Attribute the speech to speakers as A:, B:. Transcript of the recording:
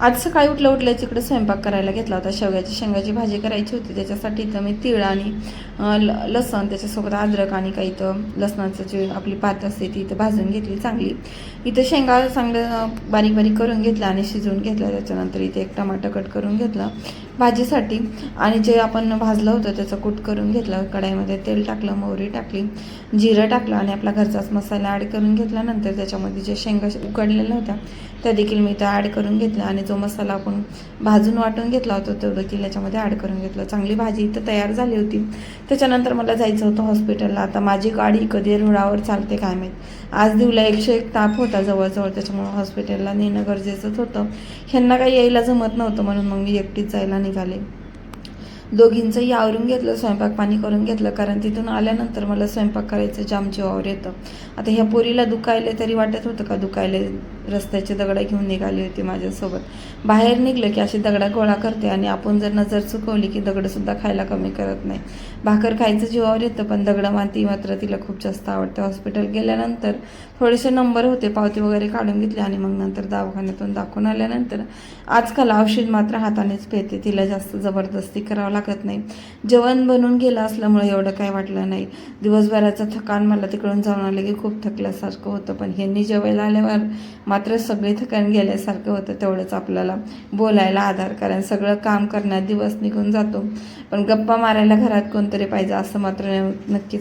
A: आज सकाळी उठल्याच इकडे स्वयंपाक करायला घेतला होता. शेंगाची भाजी करायची होती. त्याच्यासाठी इथं मी तीळ आणि लसण, त्याच्यासोबत अद्रक आणि काही इथं लसणाचं जे आपली पात असते ती इथं भाजून घेतली चांगली. इथं शेंगा चांगलं बारीक बारीक करून घेतलं आणि शिजवून घेतलं. त्याच्यानंतर इथे एक टमाटर कट करून घेतलं भाजीसाठी आणि जे आपण भाजलं होतं त्याचं कूट करून घेतलं. कढाईमध्ये तेल टाकलं, मोहरी टाकली, जिरं टाकलं आणि आपला घरचाच मसाला ॲड करून घेतल्यानंतर त्याच्यामध्ये जे शेंगा उकडलेल्या होत्या त्या देखील मी इथं ॲड करून घेतल्या आणि जो मसाला आपण भाजून वाटून घेतला होता तो देखील याच्यामध्ये ॲड करून घेतलं. चांगली भाजी इथं तयार झाली होती. त्याच्यानंतर मला जायचं होतं हॉस्पिटलला. आता माझी गाडी कधी रुळावर चालते काय माहीत. आज दिवला 101 ताप होता जवळजवळ, त्याच्यामुळं हॉस्पिटलला नेणं गरजेचंच होतं. ह्यांना काही यायला जमत नव्हतं म्हणून मग मी एकटीच जायला निघाले. दोघींचंही आवरून घेतलं, स्वयंपाक पाणी करून घेतलं, कारण तिथून आल्यानंतर मला स्वयंपाक करायचं जाम जीवावर येतं. आता ह्या पोरीला दुखायले तरी वाटत होतं का दुखायले, रस्त्याचे दगडं घेऊन निघाली होती माझ्यासोबत. बाहेर निघलं की अशी दगडा गोळा करते आणि आपण जर नजर चुकवली की दगडसुद्धा खायला कमी करत नाही. भाकर खायचं जीवावर येतं पण दगडं माती मात्र तिला खूप जास्त आवडते. हॉस्पिटल गेल्यानंतर थोडेसे नंबर होते, पावती वगैरे काढून घेतली आणि मग नंतर दवाखान्यातून दाखवून आल्यानंतर आजकाल औषध मात्र हातानेच पेते. तिला जास्त जबरदस्ती करावं लागत नाही. जेवण बनून गेलं असल्यामुळे एवढं काय वाटलं नाही. दिवसभराचं थकान मला तिकडून जाऊन आलं की खूप थकल्यासारखं होतं, पण ह्यांनी जेवायला आल्यावर मात्र सगळे थकान गेल्यासारखं होतं. तेवढंच आपल्याला बोलायला आधार, कारण सगळं काम करण्यात दिवस निघून जातो पण गप्पा मारायला घरात कोणतरी पाहिजे असं मात्र नक्कीच